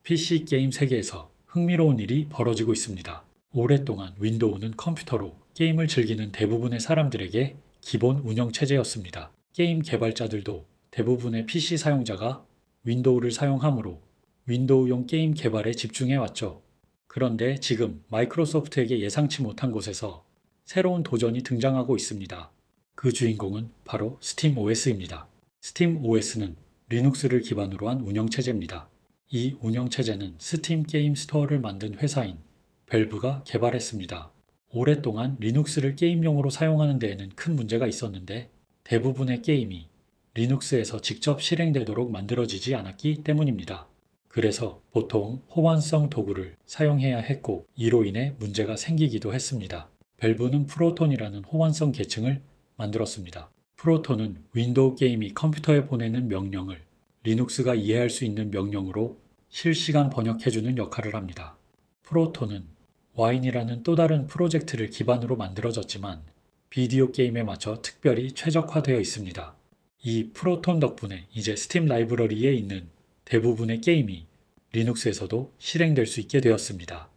PC 게임 세계에서 흥미로운 일이 벌어지고 있습니다. 오랫동안 윈도우는 컴퓨터로 게임을 즐기는 대부분의 사람들에게 기본 운영체제였습니다. 게임 개발자들도 대부분의 PC 사용자가 윈도우를 사용하므로 윈도우용 게임 개발에 집중해왔죠. 그런데 지금 마이크로소프트에게 예상치 못한 곳에서 새로운 도전이 등장하고 있습니다. 그 주인공은 바로 스팀 OS입니다. 스팀 OS는 리눅스를 기반으로 한 운영체제입니다. 이 운영체제는 스팀 게임 스토어를 만든 회사인 밸브가 개발했습니다. 오랫동안 리눅스를 게임용으로 사용하는 데에는 큰 문제가 있었는데 대부분의 게임이 리눅스에서 직접 실행되도록 만들어지지 않았기 때문입니다. 그래서 보통 호환성 도구를 사용해야 했고 이로 인해 문제가 생기기도 했습니다. 밸브는 프로톤이라는 호환성 계층을 만들었습니다. 프로톤은 윈도우 게임이 컴퓨터에 보내는 명령을 리눅스가 이해할 수 있는 명령으로 실시간 번역해주는 역할을 합니다. 프로톤은 와인이라는 또 다른 프로젝트를 기반으로 만들어졌지만 비디오 게임에 맞춰 특별히 최적화되어 있습니다. 이 프로톤 덕분에 이제 스팀 라이브러리에 있는 대부분의 게임이 리눅스에서도 실행될 수 있게 되었습니다.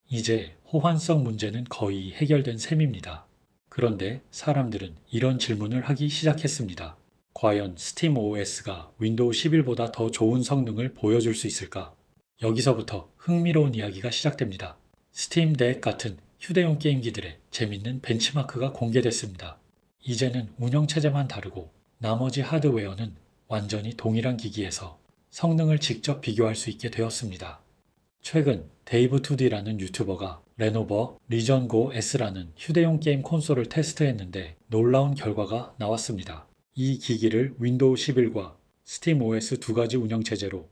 이제 호환성 문제는 거의 해결된 셈입니다. 그런데 사람들은 이런 질문을 하기 시작했습니다. 과연 스팀 OS가 윈도우 11보다 더 좋은 성능을 보여줄 수 있을까? 여기서부터 흥미로운 이야기가 시작됩니다. 스팀 덱 같은 휴대용 게임기들의 재밌는 벤치마크가 공개됐습니다. 이제는 운영체제만 다르고 나머지 하드웨어는 완전히 동일한 기기에서 성능을 직접 비교할 수 있게 되었습니다. 최근 데이브2D라는 유튜버가 레노버 리전고 S라는 휴대용 게임 콘솔을 테스트했는데 놀라운 결과가 나왔습니다. 이 기기를 윈도우 11과 스팀 OS 두 가지 운영체제로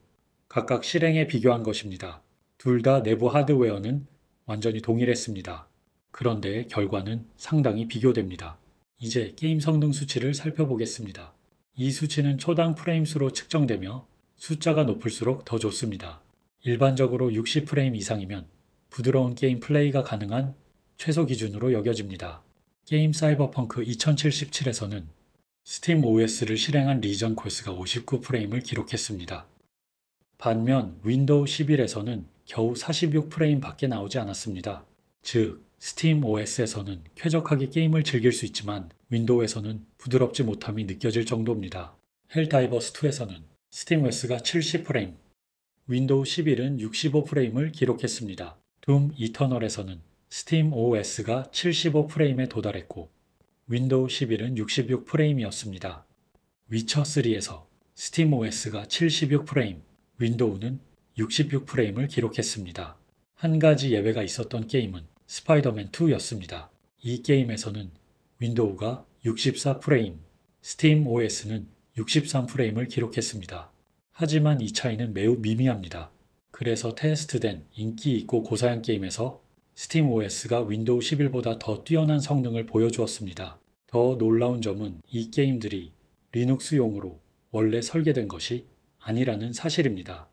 각각 실행해 비교한 것입니다. 둘 다 내부 하드웨어는 완전히 동일했습니다. 그런데 결과는 상당히 비교됩니다. 이제 게임 성능 수치를 살펴보겠습니다. 이 수치는 초당 프레임수로 측정되며 숫자가 높을수록 더 좋습니다. 일반적으로 60프레임 이상이면 부드러운 게임 플레이가 가능한 최소 기준으로 여겨집니다. 게임 사이버펑크 2077에서는 스팀 OS를 실행한 리전 코스가 59프레임을 기록했습니다. 반면 윈도우 11에서는 겨우 46프레임 밖에 나오지 않았습니다. 즉, 스팀 OS에서는 쾌적하게 게임을 즐길 수 있지만 윈도우에서는 부드럽지 못함이 느껴질 정도입니다. 헬다이버스 2에서는 스팀 OS가 70프레임, 윈도우 11은 65프레임을 기록했습니다. 둠 이터널에서는 스팀 OS가 75프레임에 도달했고 윈도우 11은 66프레임이었습니다. 위쳐3에서 스팀 OS가 76프레임, 윈도우는 66프레임을 기록했습니다. 한 가지 예외가 있었던 게임은 스파이더맨 2였습니다. 이 게임에서는 윈도우가 64프레임, 스팀 OS는 63프레임을 기록했습니다. 하지만 이 차이는 매우 미미합니다. 그래서 테스트된 인기 있고 고사양 게임에서 스팀 OS가 윈도우 11보다 더 뛰어난 성능을 보여주었습니다. 더 놀라운 점은 이 게임들이 리눅스용으로 원래 설계된 것이 아니라는 사실입니다.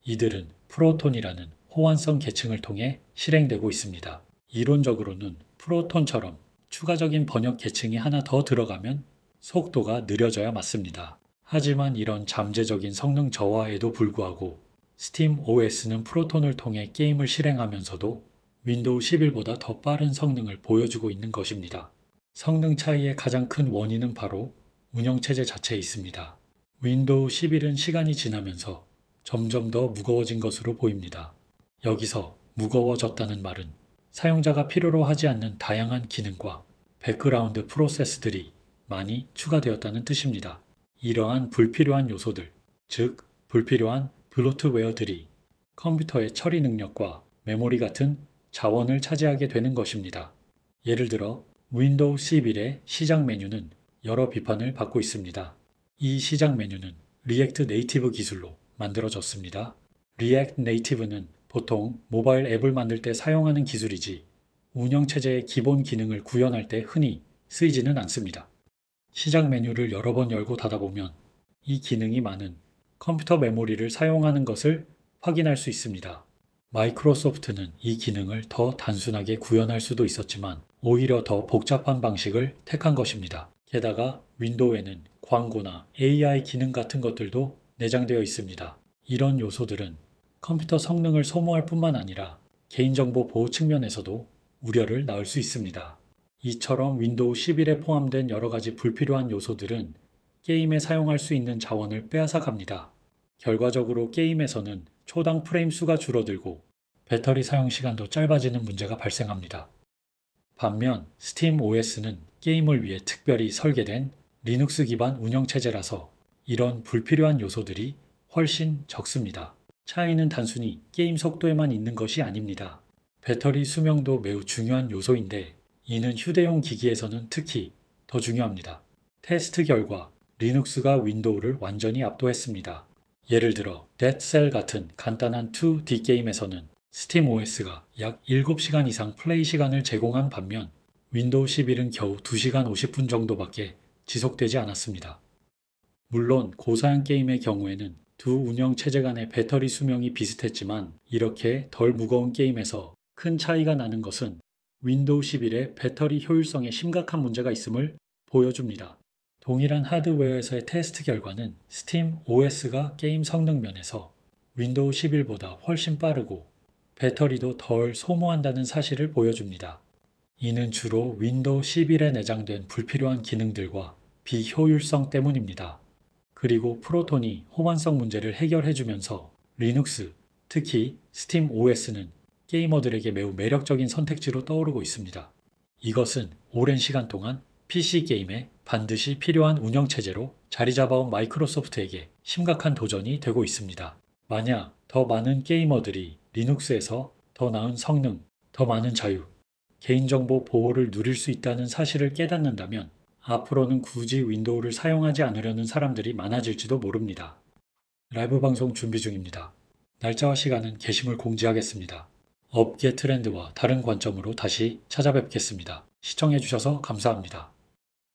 이들은 프로톤이라는 호환성 계층을 통해 실행되고 있습니다. 이론적으로는 프로톤처럼 추가적인 번역 계층이 하나 더 들어가면 속도가 느려져야 맞습니다. 하지만 이런 잠재적인 성능 저하에도 불구하고 스팀 OS는 프로톤을 통해 게임을 실행하면서도 윈도우 11보다 더 빠른 성능을 보여주고 있는 것입니다. 성능 차이의 가장 큰 원인은 바로 운영체제 자체에 있습니다. 윈도우 11은 시간이 지나면서 점점 더 무거워진 것으로 보입니다. 여기서 무거워졌다는 말은 사용자가 필요로 하지 않는 다양한 기능과 백그라운드 프로세스들이 많이 추가되었다는 뜻입니다. 이러한 불필요한 요소들, 즉 불필요한 블로트웨어들이 컴퓨터의 처리 능력과 메모리 같은 자원을 차지하게 되는 것입니다. 예를 들어 윈도우 11의 시작 메뉴는 여러 비판을 받고 있습니다. 이 시작 메뉴는 리액트 네이티브 기술로 만들어졌습니다. 리액트 네이티브는 보통 모바일 앱을 만들 때 사용하는 기술이지 운영체제의 기본 기능을 구현할 때 흔히 쓰이지는 않습니다. 시작 메뉴를 여러 번 열고 닫아보면 이 기능이 많은 컴퓨터 메모리를 사용하는 것을 확인할 수 있습니다. 마이크로소프트는 이 기능을 더 단순하게 구현할 수도 있었지만 오히려 더 복잡한 방식을 택한 것입니다. 게다가 윈도우에는 광고나 AI 기능 같은 것들도 내장되어 있습니다. 이런 요소들은 컴퓨터 성능을 소모할 뿐만 아니라 개인정보 보호 측면에서도 우려를 낳을 수 있습니다. 이처럼 윈도우 11에 포함된 여러 가지 불필요한 요소들은 게임에 사용할 수 있는 자원을 빼앗아 갑니다. 결과적으로 게임에서는 초당 프레임 수가 줄어들고 배터리 사용 시간도 짧아지는 문제가 발생합니다. 반면 스팀 OS는 게임을 위해 특별히 설계된 리눅스 기반 운영체제라서 이런 불필요한 요소들이 훨씬 적습니다. 차이는 단순히 게임 속도에만 있는 것이 아닙니다. 배터리 수명도 매우 중요한 요소인데 이는 휴대용 기기에서는 특히 더 중요합니다. 테스트 결과 리눅스가 윈도우를 완전히 압도했습니다. 예를 들어 뎃셀 같은 간단한 2D 게임에서는 스팀 OS가 약 7시간 이상 플레이 시간을 제공한 반면 윈도우 11은 겨우 2시간 50분 정도밖에 지속되지 않았습니다. 물론 고사양 게임의 경우에는 두 운영 체제 간의 배터리 수명이 비슷했지만 이렇게 덜 무거운 게임에서 큰 차이가 나는 것은 윈도우 11의 배터리 효율성에 심각한 문제가 있음을 보여줍니다. 동일한 하드웨어에서의 테스트 결과는 스팀 OS가 게임 성능 면에서 윈도우 11보다 훨씬 빠르고 배터리도 덜 소모한다는 사실을 보여줍니다. 이는 주로 윈도우 11에 내장된 불필요한 기능들과 비효율성 때문입니다. 그리고 프로톤이 호환성 문제를 해결해주면서 리눅스, 특히 스팀 OS는 게이머들에게 매우 매력적인 선택지로 떠오르고 있습니다. 이것은 오랜 시간 동안 PC 게임에 반드시 필요한 운영체제로 자리 잡아온 마이크로소프트에게 심각한 도전이 되고 있습니다. 만약 더 많은 게이머들이 리눅스에서 더 나은 성능, 더 많은 자유, 개인정보 보호를 누릴 수 있다는 사실을 깨닫는다면 앞으로는 굳이 윈도우를 사용하지 않으려는 사람들이 많아질지도 모릅니다. 라이브 방송 준비 중입니다. 날짜와 시간은 게시물 공지하겠습니다. 업계 트렌드와 다른 관점으로 다시 찾아뵙겠습니다. 시청해주셔서 감사합니다.